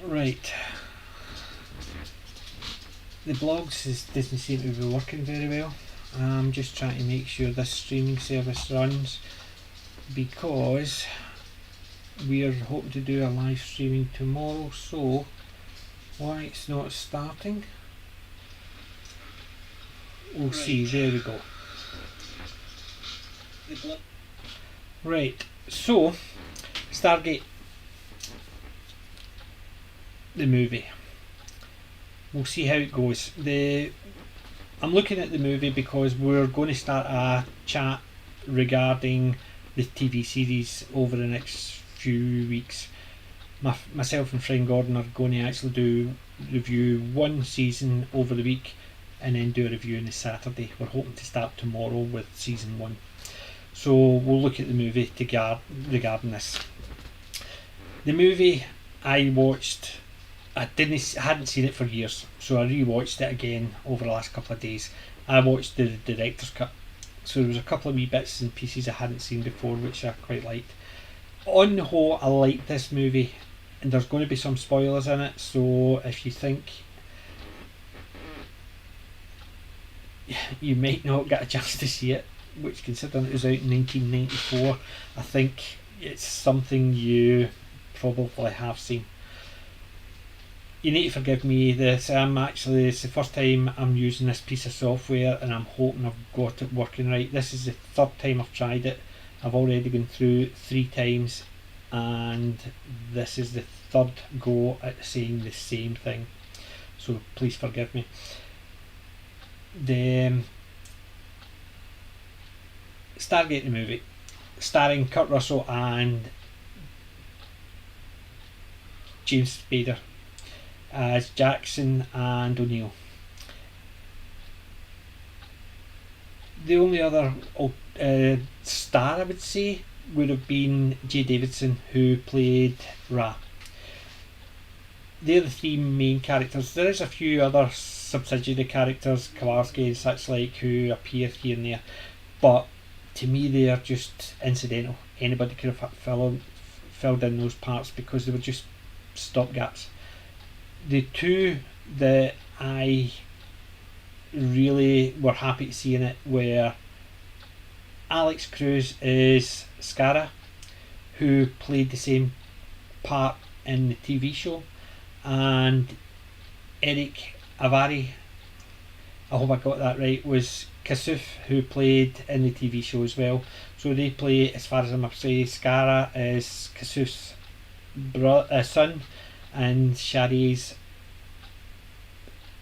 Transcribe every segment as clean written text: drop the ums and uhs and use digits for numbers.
Right. The blogs doesn't seem to be working very well. I'm just trying to make sure this streaming service runs because we are hoping to do a live streaming tomorrow. So why it's not starting? We'll see. There we go. Right. So Stargate, the movie. We'll see how it goes. I'm looking at the movie because we're going to start a chat regarding the TV series over the next few weeks. Myself and friend Gordon are going to actually review one season over the week and then do a review on the Saturday. We're hoping to start tomorrow with season 1. So we'll look at the movie regarding this. The movie I watched, I hadn't seen it for years, so I rewatched it again over the last couple of days. I watched the director's cut, so there was a couple of wee bits and pieces I hadn't seen before, which I quite liked. On the whole, I liked this movie, and there's going to be some spoilers in it, so if you think you might not get a chance to see it, which considering it was out in 1994, I think it's something you probably have seen. You need to forgive me, it's the first time I'm using this piece of software and I'm hoping I've got it working right. This is the third time I've tried it. I've already gone through 3 times and this is the third go at saying the same thing, so please forgive me. The Stargate, the movie, starring Kurt Russell and James Spader as Jackson and O'Neill. The only other star I would say would have been Jaye Davidson, who played Ra. They're the 3 main characters. There is a few other subsidiary characters, Kowalski and such like, who appear here and there, but to me they are just incidental. Anybody could have filled in those parts because they were just stopgaps. The 2 that I really were happy to see in it were Alex Cruz is Scara, who played the same part in the TV show, and Eric Avari, I hope I got that right, was Kasuf, who played in the TV show as well. So they play, as far as I'm say, Scara is Kasuf's son and Shari's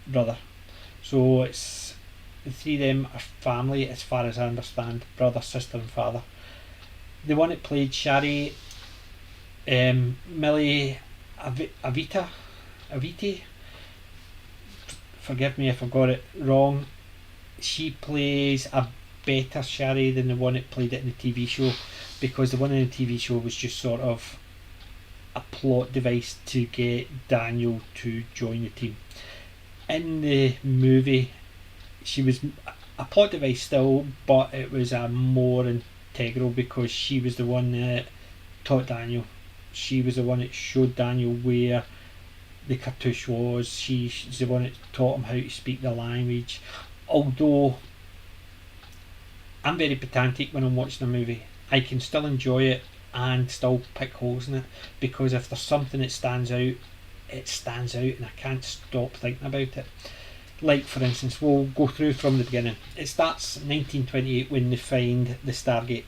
brother. So it's the 3 of them are family as far as I understand, brother, sister and father. The one that played Shari, Millie Aviti, forgive me if I got it wrong, she plays a better Shari than the one that played it in the TV show, because the one in the TV show was just sort of a plot device to get Daniel to join the team. In the movie, she was a plot device still, but it was a more integral because she was the one that taught Daniel. She was the one that showed Daniel where the cartouche was. She's the one that taught him how to speak the language. Although I'm very pedantic when I'm watching a movie, I can still enjoy it and still pick holes in it, because if there's something that stands out, it stands out and I can't stop thinking about it. Like for instance, we'll go through from the beginning. It starts 1928 when they find the Stargate.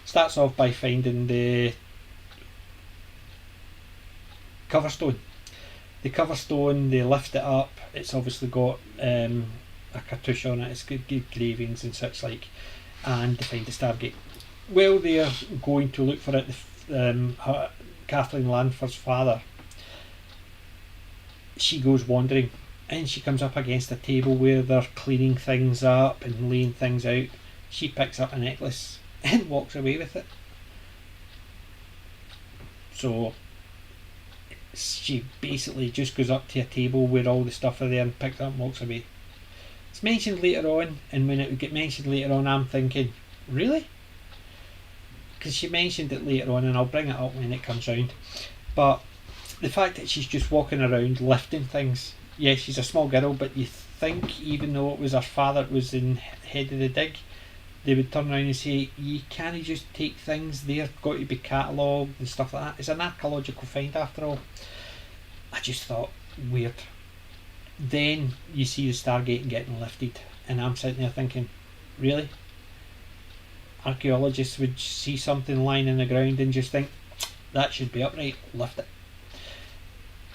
Starts off by finding the cover stone. The cover stone, they lift it up. It's obviously got a cartouche on it. It's good engravings and such like, and they find the Stargate. Well, they're going to look for it. Kathleen Lanford's father, she goes wandering and she comes up against a table where they're cleaning things up and laying things out. She picks up a necklace and walks away with it. So she basically just goes up to a table where all the stuff are there and picks it up and walks away. It's mentioned later on, and when it would get mentioned later on, I'm thinking, really? Because she mentioned it later on, and I'll bring it up when it comes round. But the fact that she's just walking around lifting things. Yeah, she's a small girl, but you think even though it was her father that was in head of the dig, they would turn around and say, you can't just take things, they've got to be catalogued and stuff like that. It's an archaeological find after all. I just thought, weird. Then you see the Stargate getting lifted, and I'm sitting there thinking, really? Archaeologists would see something lying in the ground and just think, that should be upright, lift it.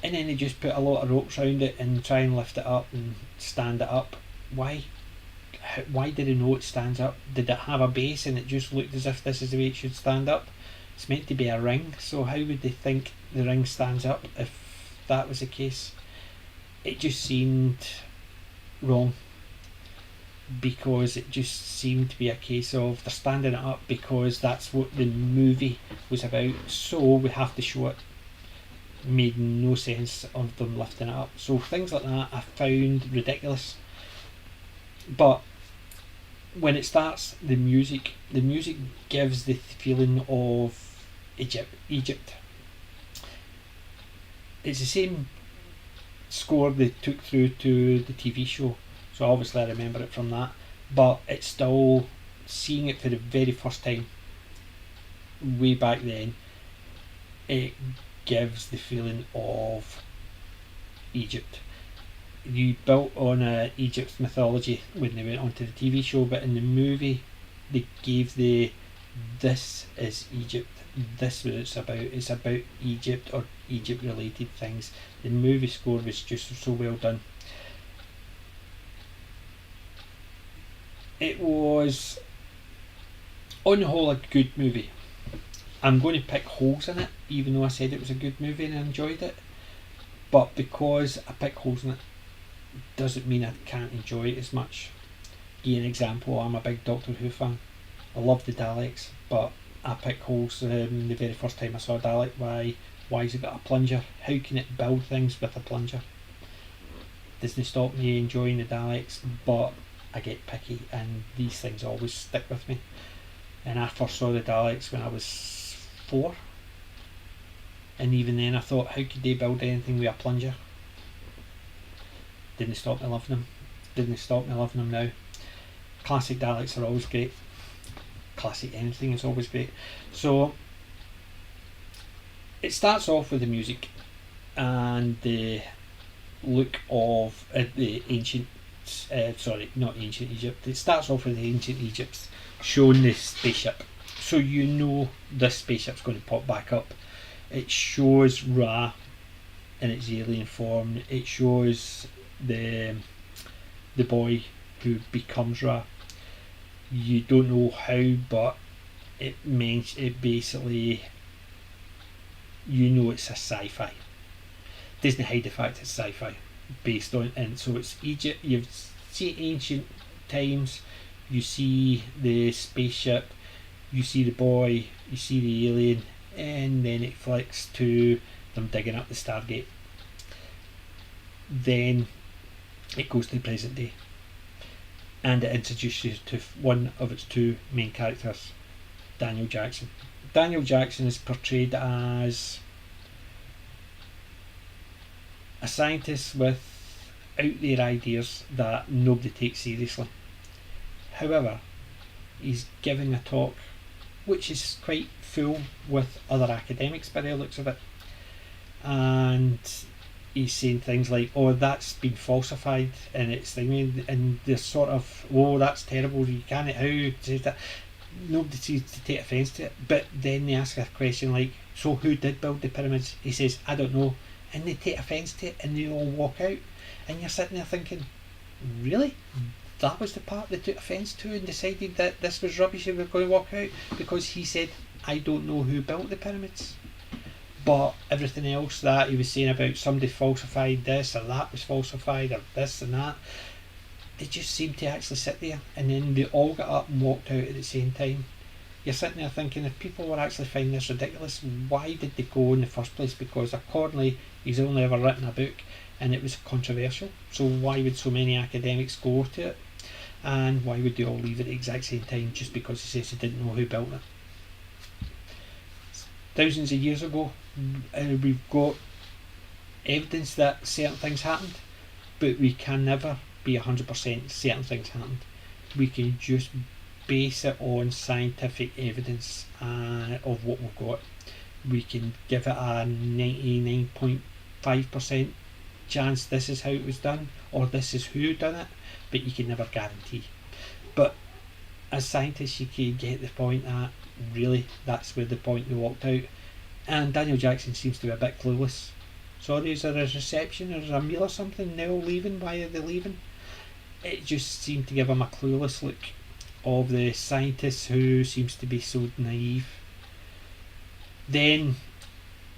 And then they just put a lot of ropes around it and try and lift it up and stand it up. Why? Why did they know it stands up? Did it have a base and it just looked as if this is the way it should stand up? It's meant to be a ring, so how would they think the ring stands up if that was the case? It just seemed wrong, because it just seemed to be a case of they're standing it up because that's what the movie was about, so we have to show it. Made no sense of them lifting it up. So things like that I found ridiculous. But when it starts, the music gives the feeling of Egypt. It's the same score they took through to the TV show, so obviously I remember it from that, but it's still, seeing it for the very first time way back then, it gives the feeling of Egypt. You built on Egypt's mythology when they went onto the TV show, but in the movie they gave this is Egypt, this is what it's about. It's about Egypt or Egypt related things. The movie score was just so well done. It was on the whole a good movie. I'm going to pick holes in it, even though I said it was a good movie and I enjoyed it. But because I pick holes in it doesn't mean I can't enjoy it as much. Give you an example, I'm a big Doctor Who fan. I love the Daleks, but I pick holes the very first time I saw a Dalek. Why has it got a plunger? How can it build things with a plunger? Doesn't stop me enjoying the Daleks, but I get picky and these things always stick with me. And I first saw the Daleks when I was 4, and even then I thought, how could they build anything with a plunger? Didn't stop me loving them. Didn't stop me loving them now. Classic Daleks are always great. Classic anything is always great. So it starts off with the music and the look of the ancient not ancient Egypt. It starts off with the ancient Egypt showing the spaceship, so you know this spaceship's going to pop back up. It shows Ra in its alien form. It shows the boy who becomes Ra. You don't know how, but it basically, you know it's a sci-fi. Doesn't hide the fact it's sci-fi based on, and so it's Egypt. You see ancient times, you see the spaceship, you see the boy, you see the alien, and then it flicks to them digging up the Stargate. Then it goes to the present day, and it introduces you to one of its two main characters, Daniel Jackson. Daniel Jackson is portrayed as a scientist with out there ideas that nobody takes seriously. However, he's giving a talk which is quite full with other academics by the looks of it, and he's saying things like, oh, that's been falsified, and it's thinking, and they're sort of, oh, that's terrible, you can't, how does that, nobody seems to take offence to it. But then they ask a question like, so who did build the pyramids? He says, I don't know, and they take offence to it and they all walk out, and you're sitting there thinking, really? That was the part they took offence to and decided that this was rubbish and we're going to walk out because he said, I don't know who built the pyramids. But everything else that he was saying about somebody falsified this or that was falsified or this and that, they just seemed to actually sit there, and then they all got up and walked out at the same time. You're sitting there thinking, if people were actually finding this ridiculous, why did they go in the first place? Because accordingly, he's only ever written a book and it was controversial, so why would so many academics go to it? And why would they all leave at the exact same time just because he says he didn't know who built it? Thousands of years ago, we've got evidence that certain things happened, but we can never be 100% certain things happened. We can just base it on scientific evidence of what we've got. We can give it a 99.5% chance this is how it was done, or this is who done it, but you can never guarantee. But as scientists, you can get the point that really that's where the point they walked out. And Daniel Jackson seems to be a bit clueless. Sorry, is there a reception or is there a meal or something? Now leaving? Why are they leaving? It just seemed to give him a clueless look of the scientist who seems to be so naive. Then,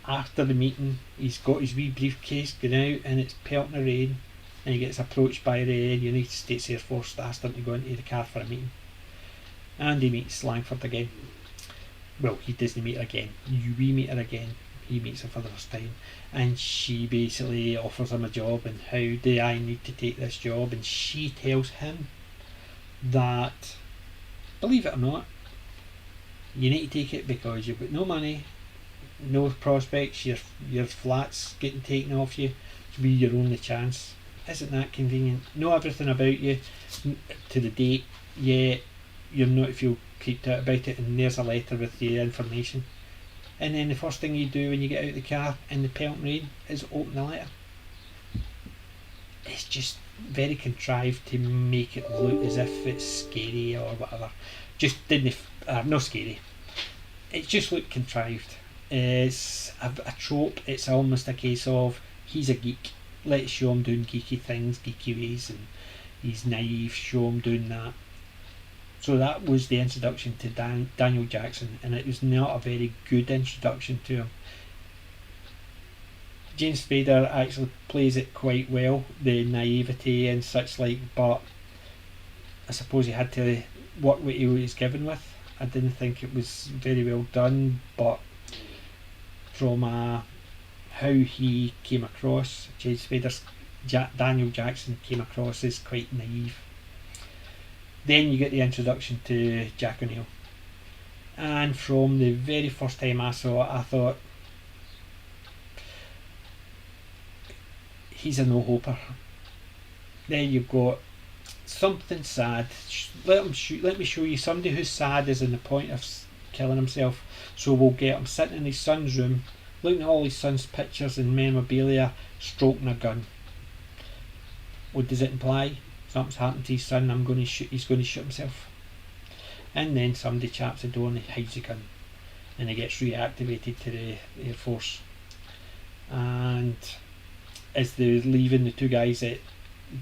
after the meeting, he's got his wee briefcase going out and it's pelting rain, and he gets approached by the United States Air Force to ask them to go into the car for a meeting. And he meets Langford again. Well, he doesn't meet her again. We meet her again. He meets her for the first time, and she basically offers him a job, and how do I need to take this job? And she tells him that, believe it or not, you need to take it because you've got no money, no prospects, your flat's getting taken off you, to be your only chance. Isn't that convenient? Know everything about you to the date, yet you're not to feel creeped out about it, and there's a letter with the information. And then the first thing you do when you get out of the car in the pelting rain is open the letter. It's just very contrived to make it look as if it's scary or whatever. Just didn't, not scary. It just looked contrived. It's a trope. It's almost a case of he's a geek. Let's show him doing geeky things, geeky ways, and he's naive. Show him doing that. So that was the introduction to Daniel Jackson, and it was not a very good introduction to him. James Spader actually plays it quite well, the naivety and such like, but I suppose he had to work what he was given with. I didn't think it was very well done, but from how he came across, James Spader's Daniel Jackson came across as quite naive. Then you get the introduction to Jack O'Neill, and from the very first time I saw it, I thought, he's a no-hoper. Then you've got something sad. Let me show you somebody who's sad is in the point of killing himself. So we'll get him sitting in his son's room, looking at all his son's pictures and memorabilia, stroking a gun. What does it imply? Something's happened to his son. He's going to shoot himself. And then somebody chaps the door and he hides the gun, and he gets reactivated to the Air Force. And as they're leaving, the two guys that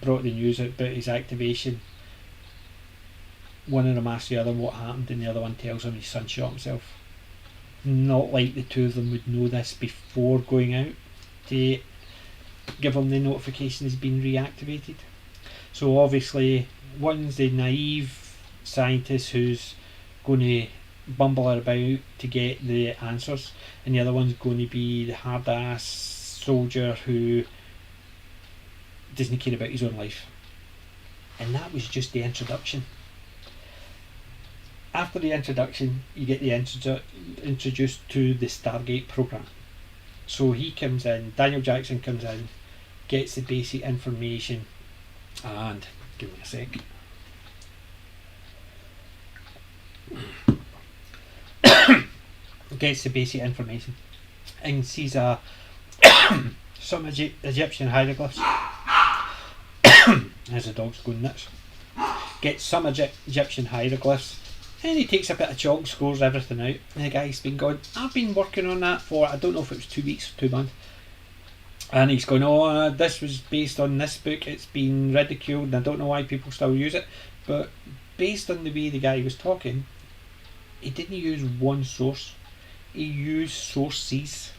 brought the news out about his activation, one of them asks the other what happened, and the other one tells him his son shot himself. Not like the two of them would know this before going out to give him the notification he's been reactivated. So obviously one's the naive scientist who's going to bumble about to get the answers, and the other one's going to be the hard ass soldier who doesn't care about his own life. And that was just the introduction. After the introduction, you get the introduced to the Stargate program. So he comes in, Daniel Jackson comes in, gets the basic information, and give me a sec. Gets the basic information and sees some Egyptian hieroglyphs. As the dog's going nuts. Gets some Egyptian hieroglyphs, and he takes a bit of chalk, scores everything out, and the guy's been going, I've been working on that for, I don't know if it was 2 weeks or 2 months, and he's going, this was based on this book, it's been ridiculed, and I don't know why people still use it. But based on the way the guy was talking, he didn't use one source, he used sources,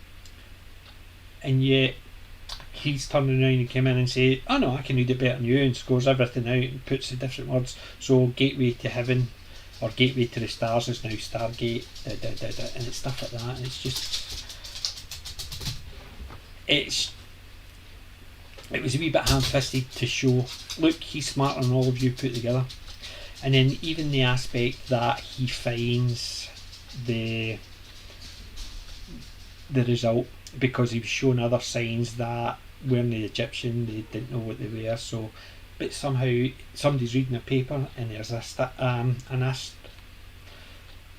and yet he's turning around and came in and say, oh no, I can read it better than you, and scores everything out and puts the different words. So gateway to heaven or gateway to the stars is now Stargate, and it's stuff like that. And it's just, it was a wee bit ham-fisted to show, look, he's smarter than all of you put together. And then even the aspect that he finds the result because he was showing other signs that weren't the Egyptian, they didn't know what they were. So, but somehow somebody's reading a paper and there's an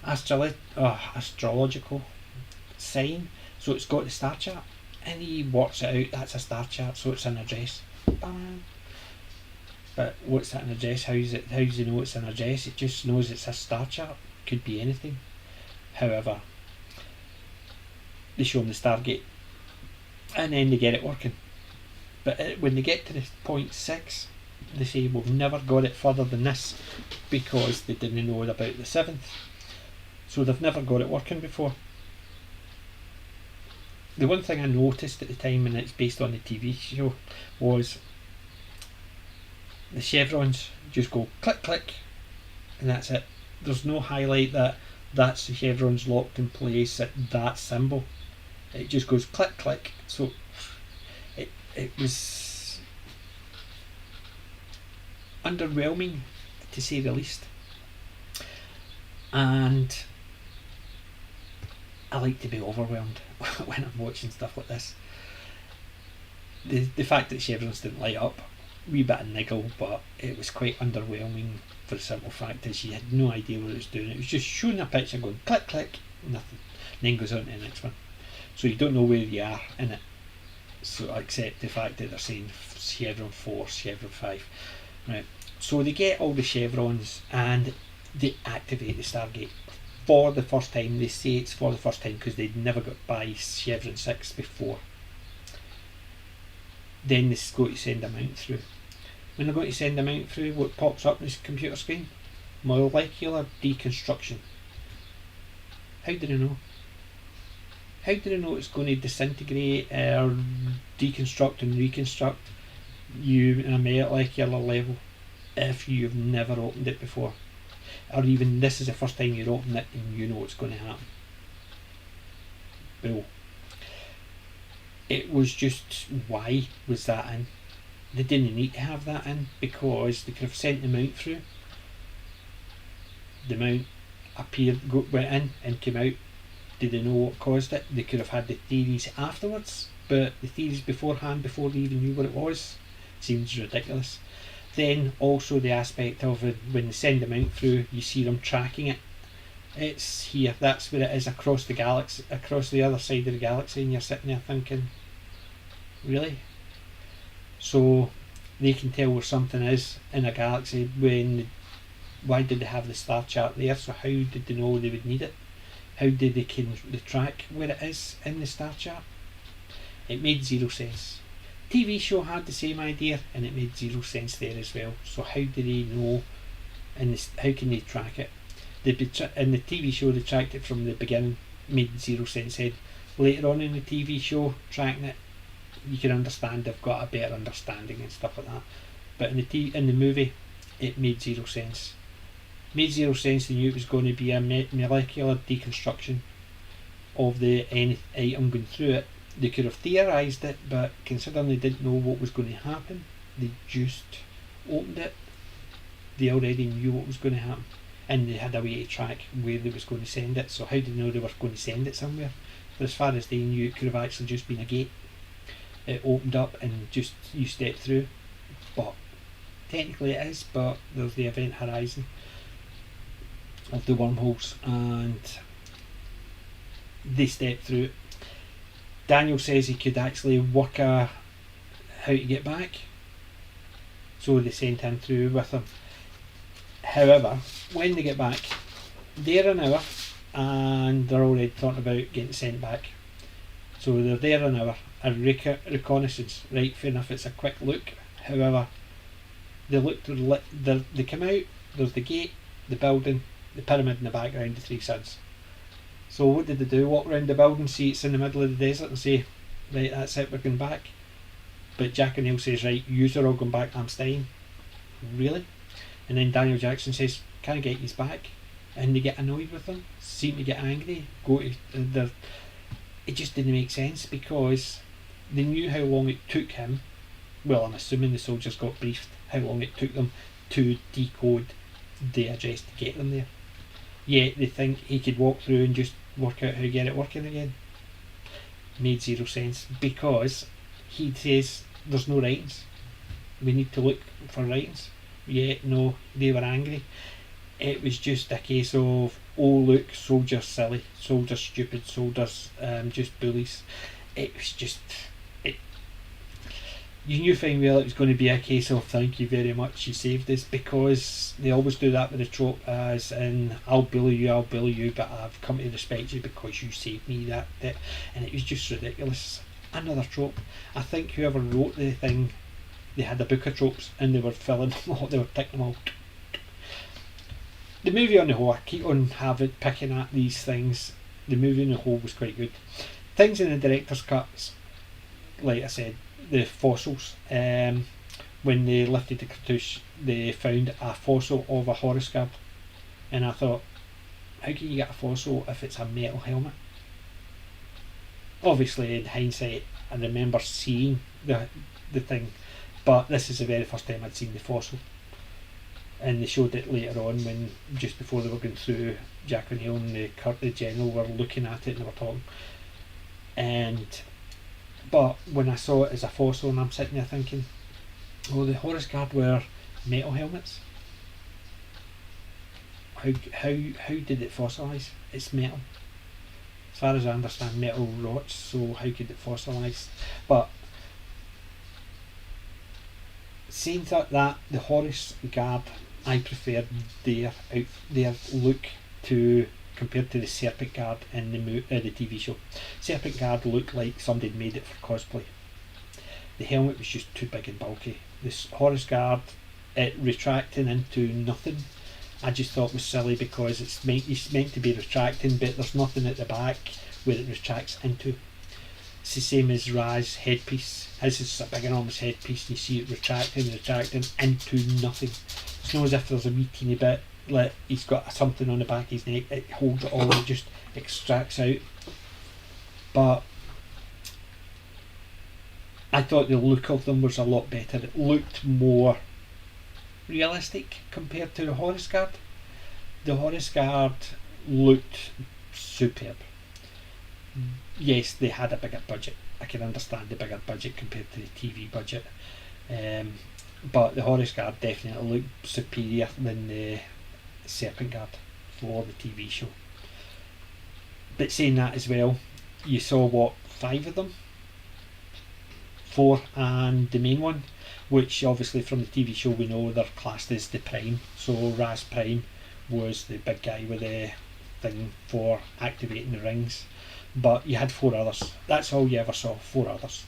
astrological sign. So it's got the star chart, and he works it out. That's a star chart, so it's an address. Bang. But what's that an address? How does he know it's an address? It just knows it's a star chart. Could be anything. However, they show him the Stargate, and then they get it working. But when they get to the point 6, they say we've never got it further than this because they didn't know about the 7th. So they've never got it working before. The one thing I noticed at the time, and it's based on the TV show, was the chevrons just go click click and that's it. There's no highlight that that's the chevrons locked in place at that symbol. It just goes click click. So it was underwhelming, to say the least. And I like to be overwhelmed when I'm watching stuff like this. The fact that chevrons didn't light up, wee bit of niggle, but it was quite underwhelming for the simple fact that she had no idea what it was doing. It was just showing a picture going click click, nothing, and then goes on to the next one. So you don't know where you are in it. So accept the fact that they're saying chevron 4, chevron 5. Right. So they get all the chevrons and they activate the Stargate for the first time. They say it's for the first time because they'd never got by chevron 6 before. Then they go to send a mount through. When they're going to send a mount through, what pops up on this computer screen? Molecular deconstruction. How did I know? How did I know it's going to disintegrate or deconstruct and reconstruct you in a molecular level if you've never opened it before? Or even this is the first time you're opening it and you know what's going to happen. Well, it was just, why was that in? They didn't need to have that in because they could have sent the mount through. The mount appeared, went in and came out. Did they know what caused it? They could have had the theories afterwards, but the theories beforehand, before they even knew what it was, seems ridiculous. Then also the aspect of it, when they send them out through, you see them tracking it. It's here, that's where it is, across the galaxy, across the other side of the galaxy, and you're sitting there thinking, really? So they can tell where something is in a galaxy why did they have the star chart there? So how did they know they would need it? How did they track where it is in the star chart? It made zero sense. TV show had the same idea and it made zero sense there as well. So how do they know, and how can they track it? In the TV show they tracked it from the beginning, made zero sense. Later on in the TV show, tracking it, you can understand they've got a better understanding and stuff like that. But in the movie, it made zero sense. Made zero sense. They knew it was going to be a molecular deconstruction of the item going through it. They could have theorised it, but considering they didn't know what was going to happen, they just opened it. They already knew what was going to happen, and they had a way to track where they was going to send it. So how did they know they were going to send it somewhere? But as far as they knew, it could have actually just been a gate. It opened up and just you step through. But technically it is, but there's the event horizon of the wormholes, and they step through it. Daniel says he could actually work how to get back, so they sent him through with them. However, when they get back, they're an hour and they're already talking about getting sent back. So they're there an hour, a reconnaissance, right, fair enough, it's a quick look. However, they look to they come out, there's the gate, the building, the pyramid in the background, the 3 suns. So what did they do? Walk around the building, see it's in the middle of the desert and say, right, that's it, we're going back. But Jack and Neil says, right, yous are all going back, I'm staying. Really? And then Daniel Jackson says, can I get yous back? And they get annoyed with them, seem to get angry, it just didn't make sense because they knew how long it took him. Well, I'm assuming the soldiers got briefed how long it took them to decode the address to get them there. Yet they think he could walk through and just work out how to get it working again. made zero sense, because he says there's no writings. We need to look for writings. Yet no, they were angry. It was just a case of, oh look, soldiers silly, soldiers stupid, soldiers just bullies. It was just, it, you knew fine well it was going to be a case of thank you very much, you saved us, because they always do that with the trope, as in I'll bully you, but I've come to respect you because you saved me, that, and it was just ridiculous. Another trope. I think whoever wrote the thing, they had a book of tropes and they were filling them all, they were ticking them all. The movie on the whole, I keep on picking at these things, the movie on the whole was quite good. Things in the director's cuts, like I said, the fossils, when they lifted the cartouche they found a fossil of a horse guard, and I thought, how can you get a fossil if it's a metal helmet? Obviously in hindsight I remember seeing the thing, but this is the very first time I'd seen the fossil, and they showed it later on when, just before they were going through, Jack O'Neill and the general were looking at it and they were talking, but when I saw it as a fossil, and I'm sitting there thinking, oh, the Horus Guard wear metal helmets. How did it fossilise? It's metal. As far as I understand, metal rots, so how could it fossilise? But saying that the Horus Guard, I preferred their look to, compared to the Serpent Guard in the TV show. Serpent Guard looked like somebody had made it for cosplay. The helmet was just too big and bulky. This Horus Guard, it retracting into nothing, I just thought was silly, because it's meant to be retracting, but there's nothing at the back where it retracts into. It's the same as Ra's headpiece. His is a big enormous headpiece and you see it retracting into nothing. It's not as if there's a wee teeny bit, like he's got something on the back of his neck, it holds it all, it just extracts out. But I thought the look of them was a lot better. It looked more realistic compared to the Horus Guard. The Horus Guard looked superb. Yes, they had a bigger budget. I can understand the bigger budget compared to the TV budget, but the Horus Guard definitely looked superior than the Serpent Guard for the TV show. But saying that as well, you saw what, 5 of them? 4 and the main one, which obviously from the TV show we know they're classed as the Prime. So Raz Prime was the big guy with the thing for activating the rings, but you had 4 others. That's all you ever saw, 4 others.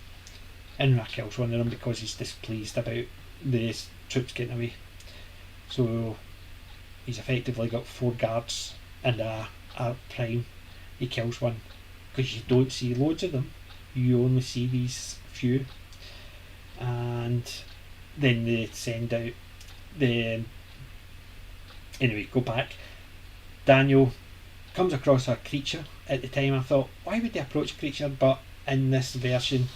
Emmerich kills one of them because he's displeased about the troops getting away. So he's effectively got 4 guards and a Prime. He kills one because you don't see loads of them, you only see these few, and then they send out the, anyway, go back. Daniel comes across a creature. At the time I thought, why would they approach a creature? But in this version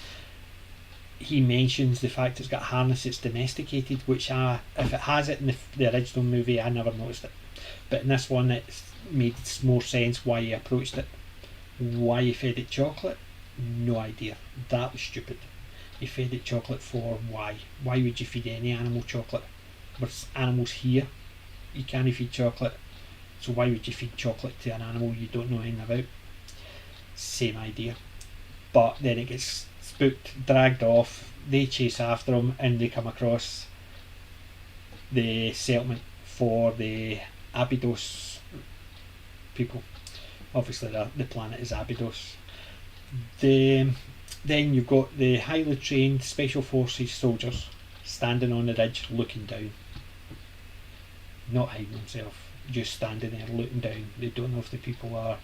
he mentions the fact it's got a harness, it's domesticated, which if it has it in the original movie I never noticed it, but in this one it's made more sense why he approached it. Why he fed it chocolate, no idea. That was stupid. You fed it chocolate for why? Why would you feed any animal chocolate? There's animals here, you can't feed chocolate, so why would you feed chocolate to an animal you don't know anything about? Same idea. But then it gets spooked, dragged off, they chase after him, and they come across the settlement for the Abydos people. Obviously the planet is Abydos. Then you've got the highly trained special forces soldiers standing on the ridge looking down, not hiding themselves, just standing there looking down. They don't know if the people are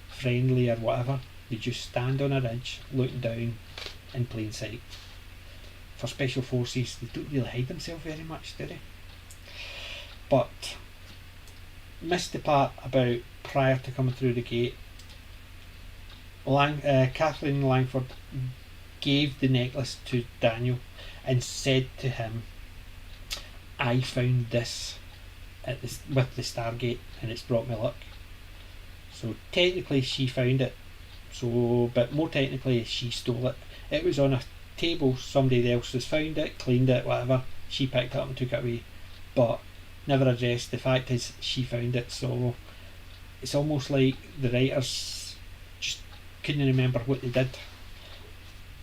friendly or whatever, they just stand on a ridge looking down in plain sight. For special forces, they don't really hide themselves very much, do they? But missed the part about prior to coming through the gate. Kathleen Langford gave the necklace to Daniel and said to him, I found this with the Stargate and it's brought me luck. So technically she found it So, but more technically, she stole it. It was on a table. Somebody else has found it, cleaned it, whatever. She picked it up and took it away, but never addressed. The fact is, she found it. So it's almost like the writers just couldn't remember what they did.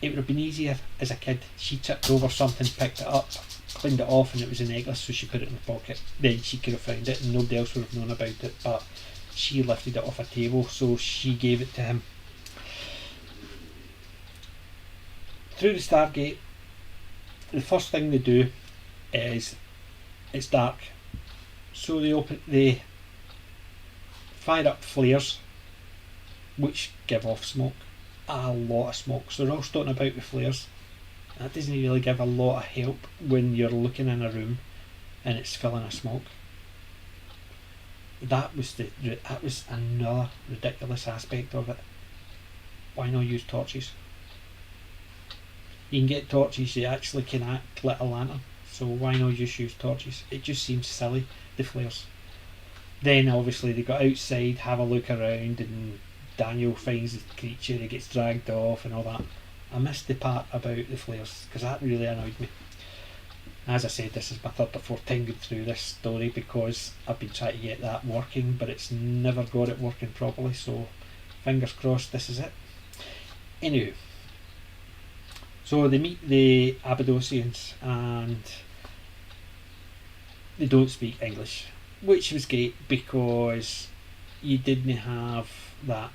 It would have been easier as a kid. She tripped over something, picked it up, cleaned it off, and it was a necklace, so she put it in her pocket. Then she could have found it, and nobody else would have known about it. But she lifted it off a table, so she gave it to him. Through the Stargate, the first thing they do is it's dark, so they fire up flares, which give off smoke, a lot of smoke. So they're all starting about with flares. That doesn't really give a lot of help when you're looking in a room and it's filling of smoke. That was another ridiculous aspect of it. Why not use torches? You can get torches that actually can act like a lantern, so why not just use torches? It just seems silly, the flares. Then obviously they got outside, have a look around, and Daniel finds the creature, he gets dragged off and all that. I missed the part about the flares because that really annoyed me. As I said, this is my third or fourth time going through this story because I've been trying to get that working, but it's never got it working properly, so fingers crossed this is it. Anyway, so they meet the Abadosians and they don't speak English, which was great because you didn't have that.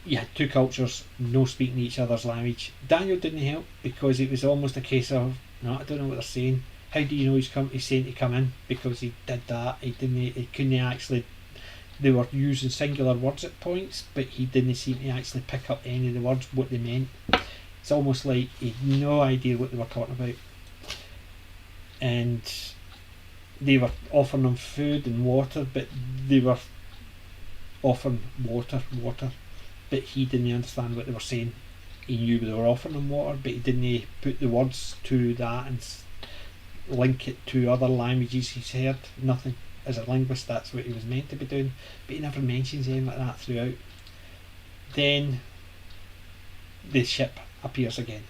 You had two cultures, no speaking each other's language. Daniel didn't help because it was almost a case of, no, I don't know what they're saying. How do you know he's saying to come in? Because he did that. He couldn't actually. They were using singular words at points, but he didn't seem to actually pick up any of the words, what they meant. It's almost like he had no idea what they were talking about. And they were offering him food and water, but they were offering water, but he didn't understand what they were saying. He knew they were offering him water, but he didn't put the words to that and link it to other languages he's heard. Nothing. As a linguist, that's what he was meant to be doing, but he never mentions anything like that throughout. Then the ship appears again,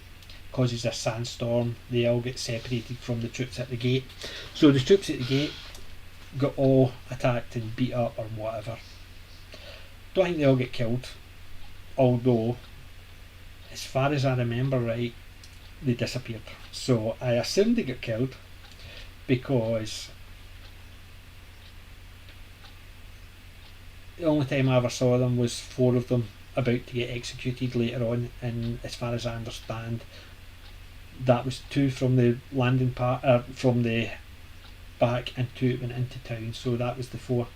causes a sandstorm, they all get separated from the troops at the gate. So the troops at the gate got all attacked and beat up or whatever. Don't think they all get killed, although as far as I remember right, they disappeared. So I assumed they got killed because the only time I ever saw them was 4 of them about to get executed later on, and as far as I understand, that was 2 from the landing part, from the back, and 2 went into town. So that was the 4.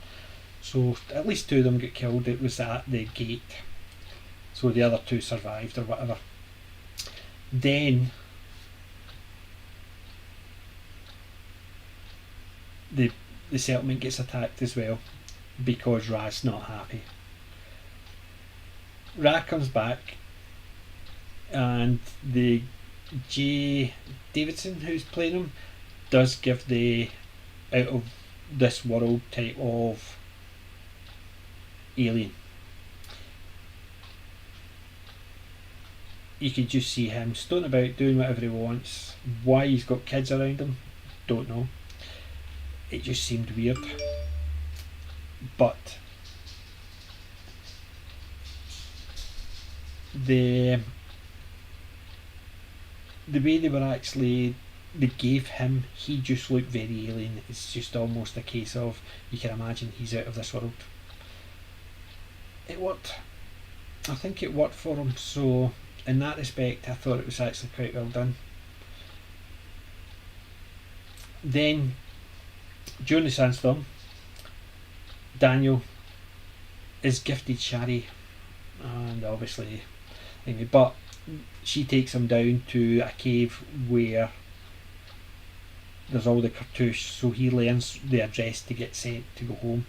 So at least 2 of them got killed. It was at the gate. So the other 2 survived or whatever. Then the settlement gets attacked as well because Ra's not happy. Ra comes back and the Jaye Davidson, who's playing him, does give the out of this world type of alien. You could just see him stoning about doing whatever he wants. Why he's got kids around him, don't know. It just seemed weird. But the way they gave him, he just looked very alien. It's just almost a case of, you can imagine he's out of this world. It worked. I think it worked for him, so in that respect I thought it was actually quite well done. Then during the sandstorm, Daniel is gifted Shari, and obviously but she takes him down to a cave where there's all the cartouche, so he learns the address to get sent to go home,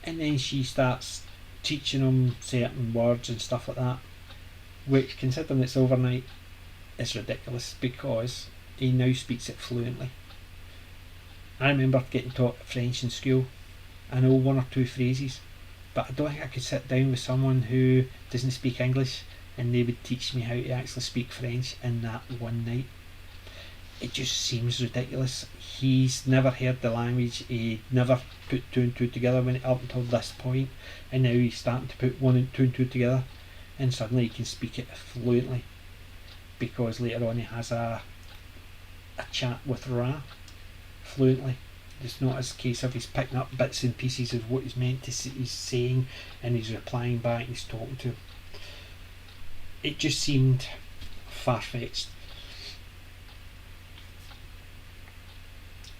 and then she starts teaching him certain words and stuff like that, which, considering it's overnight, is ridiculous because he now speaks it fluently. I remember getting taught French in school. I know 1 or 2 phrases, but I don't think I could sit down with someone who doesn't speak English and they would teach me how to actually speak French in that one night. It just seems ridiculous. He's never heard the language, he never put two and two together up until this point, and now he's starting to put one and two together, and suddenly he can speak it fluently because later on he has a chat with Ra fluently. It's not a case of he's picking up bits and pieces of what he's meant to he's saying and he's replying back and he's talking to him. It just seemed far-fetched.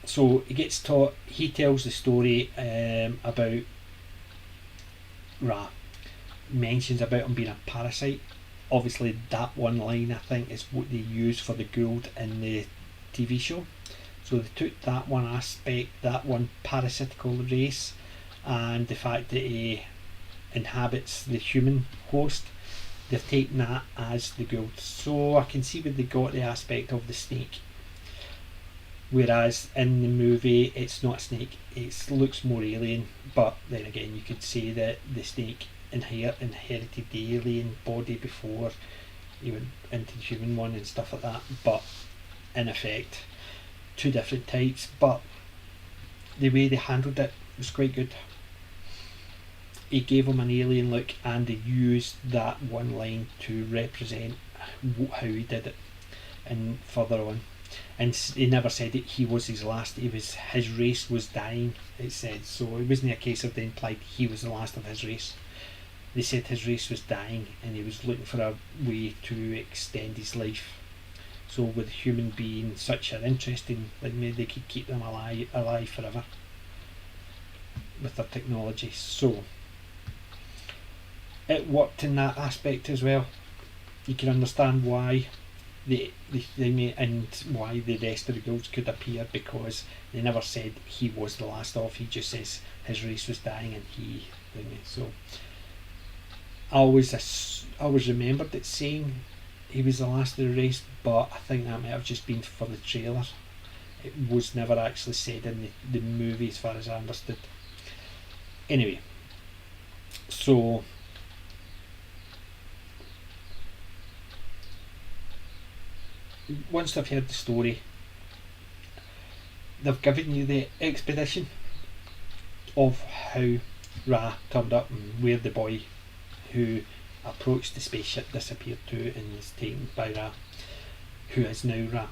So he gets taught, he tells the story about Ra, mentions about him being a parasite. Obviously that one line I think is what they use for the Gould in the TV show. So they took that one aspect, that one parasitical race, and the fact that he inhabits the human host, they've taken that as the Gould. So I can see where they got the aspect of the snake. Whereas in the movie it's not a snake, it looks more alien, but then again you could say that the snake inherited the alien body before he went into the human one and stuff like that, but in effect two different types. But the way they handled it was quite good. He gave him an alien look and they used that one line to represent how he did it and further on. And he never said that he was his last, his race was dying, it said. So it wasn't a case of they implied he was the last of his race. They said his race was dying and he was looking for a way to extend his life. So with human being such an interesting, like maybe they could keep them alive forever with their technology. So it worked in that aspect as well. You can understand why they and why the rest of the Goulds could appear, because they never said he was the last of. He just says his race was dying and he so I always remembered it saying he was the last of the race, but I think that might have just been for the trailer. It was never actually said in the movie as far as I understood. Anyway, so once they've heard the story, they've given you the expedition of how Ra turned up and where the boy who approached the spaceship disappeared to and was taken by Ra, who is now Ra.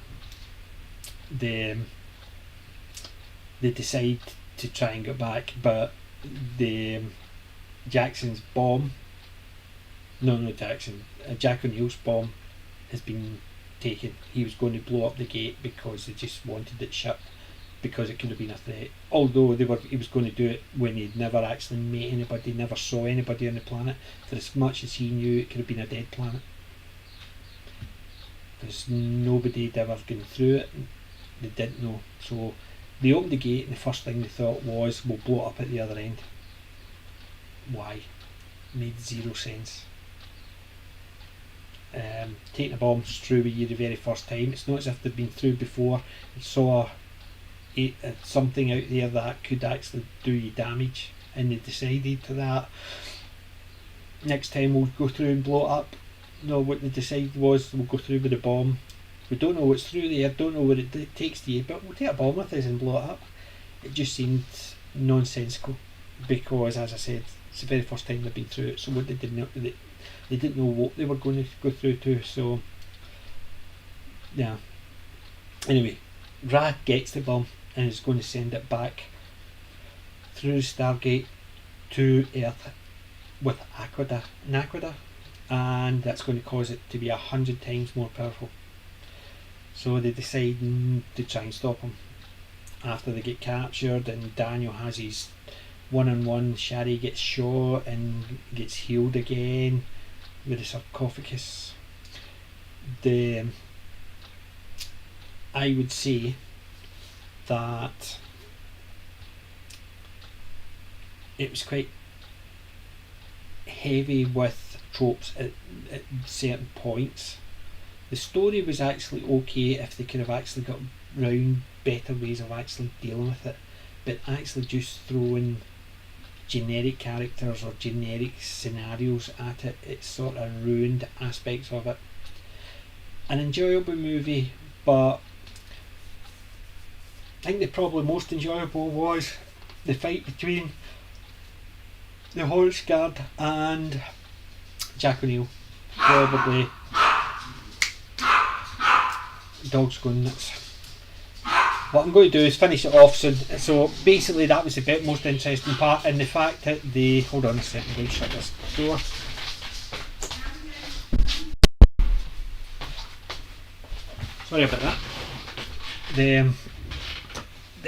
They decide to try and get back, but Jackson's bomb, Jack O'Neill's bomb has been taken. He was going to blow up the gate because they just wanted it shut because it could have been a threat. Although he was going to do it when he'd never actually met anybody, never saw anybody on the planet. For as much as he knew, it could have been a dead planet. Because nobody had ever gone through it. They didn't know. So they opened the gate and the first thing they thought was, we'll blow it up at the other end. Why? Made zero sense. Taking a bomb through with you the very first time, it's not as if they've been through before and saw something out there that could actually do you damage, and they decided to that next time we'll go through and blow it up. No, what they decided was we'll go through with the bomb. We don't know what's through there, don't know what it takes to you, but we'll take a bomb with us and blow it up. It just seemed nonsensical because, as I said, it's the very first time they've been through it, so what they didn't know what they were going to go through to. So yeah, anyway, Ra gets the bomb and is going to send it back through Stargate to Earth with an aqueduct, and that's going to cause it to be 100 times more powerful. So they decide to try and stop him after they get captured, and Daniel has his one-on-one. Shari gets shot and gets healed again with a sarcophagus. I would say that it was quite heavy with tropes at certain points. The story was actually okay if they could have actually got round better ways of actually dealing with it, but actually just throwing generic characters or generic scenarios at it. It sort of ruined aspects of it. An enjoyable movie, but I think the probably most enjoyable was the fight between the Horus Guard and Jack O'Neill. Probably dogs going nuts. What I'm going to do is finish it off soon. So basically that was the most interesting part, and the fact that they... Hold on a second, I'm going to shut this door. Sorry about that. The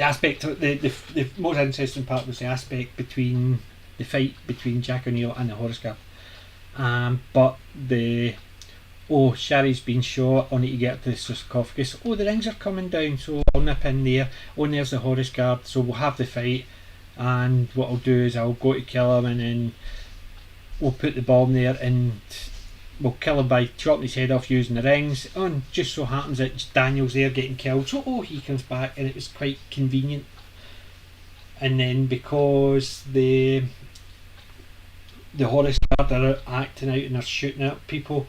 aspect of the most interesting part was the aspect between the fight between Jack O'Neill and the Horus Guard. But Sherry's been shot, I need to get to the sarcophagus. The rings are coming down, so I'll nip in there. And there's the Horus Guard, so we'll have the fight, and what I'll do is I'll go to kill him, and then we'll put the bomb there and we'll kill him by chopping his head off using the rings. And just so happens that Daniel's there getting killed, so he comes back, and it was quite convenient. And then because the Horus Guard are acting out and they're shooting at people,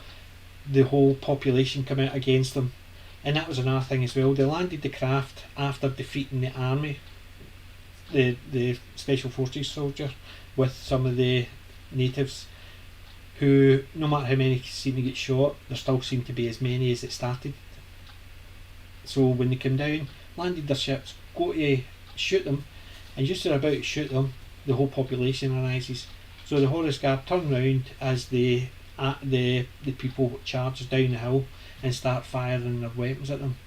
the whole population come out against them. And that was another thing as well. They landed the craft after defeating the army, the special forces soldier, with some of the natives, who, no matter how many seem to get shot, there still seem to be as many as it started. So when they come down, landed their ships, go to shoot them, and just as they're about to shoot them, the whole population arises. So the Horus Guard turn round as the people charge down the hill and start firing their weapons at them.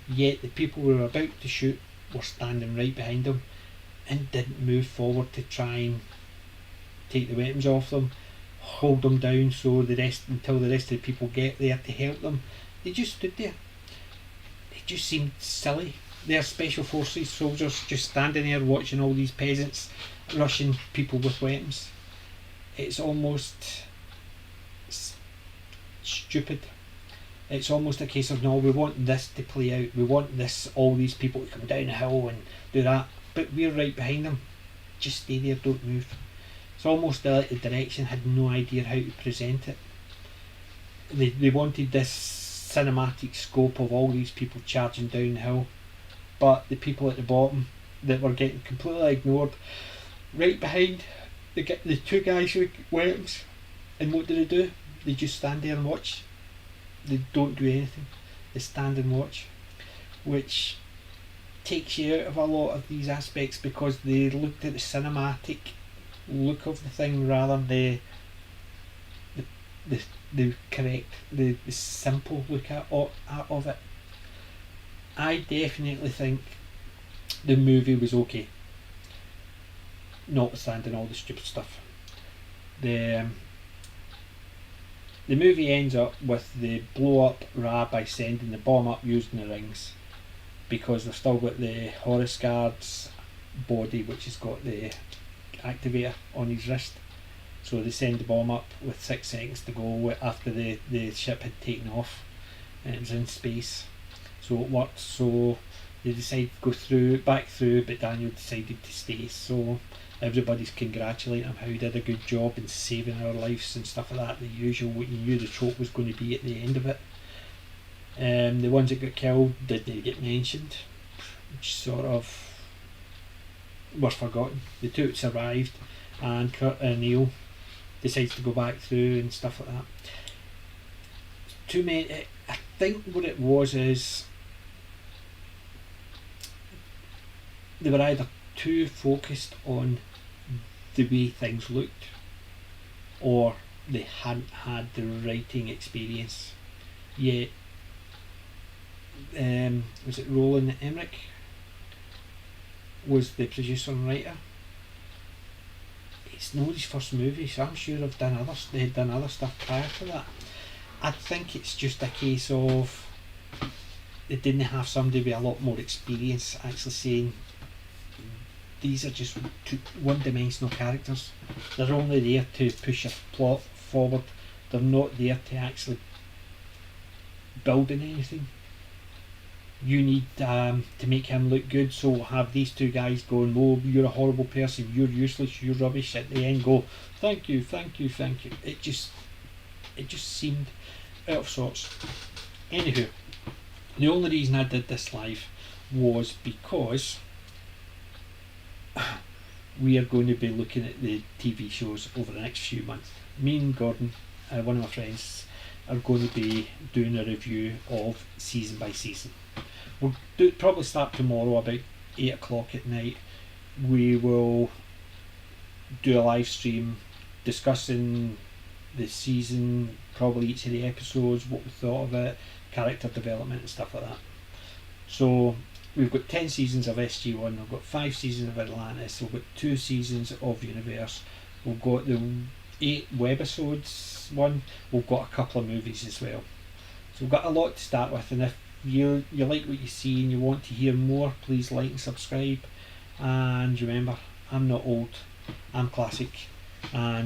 Yet the people who were about to shoot were standing right behind them and didn't move forward to try and take the weapons off them, hold them down until the rest of the people get there to help them. They just stood there. It just seemed silly. They're special forces soldiers just standing there watching all these peasants rushing people with weapons. It's almost stupid. It's almost a case of, no, we want this to play out, we want all these people to come down the hill and do that, but we're right behind them. Just stay there, don't move. It's almost like the direction had no idea how to present it. They wanted this cinematic scope of all these people charging down the hill, but the people at the bottom that were getting completely ignored, right behind the two guys with weapons. And what do? They just stand there and watch. They don't do anything. They stand and watch, which takes you out of a lot of these aspects, because they looked at the cinematic look of the thing rather than the correct, the simple look of it. I definitely think the movie was okay, notwithstanding all the stupid stuff. The movie ends up with the blow up Ra by sending the bomb up using the rings, because they've still got the Horus Guard's body, which has got the activator on his wrist. So they send the bomb up with 6 seconds to go after the ship had taken off and it was in space. So it worked. So they decided to go back through, but Daniel decided to stay. So everybody's congratulating him how he did a good job in saving our lives and stuff like that. The usual, what you knew the trope was going to be at the end of it. The ones that got killed didn't get mentioned, which sort of were forgotten. The two that survived, and Kurt and Neil decides to go back through and stuff like that. Too many. I think what it was is they were either too focused on the way things looked, or they hadn't had the writing experience yet. Was it Roland Emmerich was the producer and writer? It's not his first movie, so I'm sure they had done other stuff prior to that. I think it's just a case of they didn't have somebody with a lot more experience actually saying these are just one-dimensional characters. They're only there to push a plot forward. They're not there to actually build in anything. you need to make him look good, so we'll have these two guys going, oh, you're a horrible person, you're useless, you're rubbish. At the end, go, thank you, thank you, thank you. It just seemed out of sorts. Anywho, the only reason I did this live was because we are going to be looking at the TV shows over the next few months. Me and Gordon, one of my friends, are going to be doing a review of season by season. We'll probably start tomorrow about 8 o'clock at night. We will do a live stream discussing the season, probably each of the episodes, what we thought of it, character development and stuff like that. So we've got 10 seasons of SG1, we've got 5 seasons of Atlantis, we've got 2 seasons of Universe, we've got the 8 webisodes one, we've got a couple of movies as well. So we've got a lot to start with, and if you like what you see and you want to hear more, please like and subscribe. And remember, I'm not old, I'm classic, and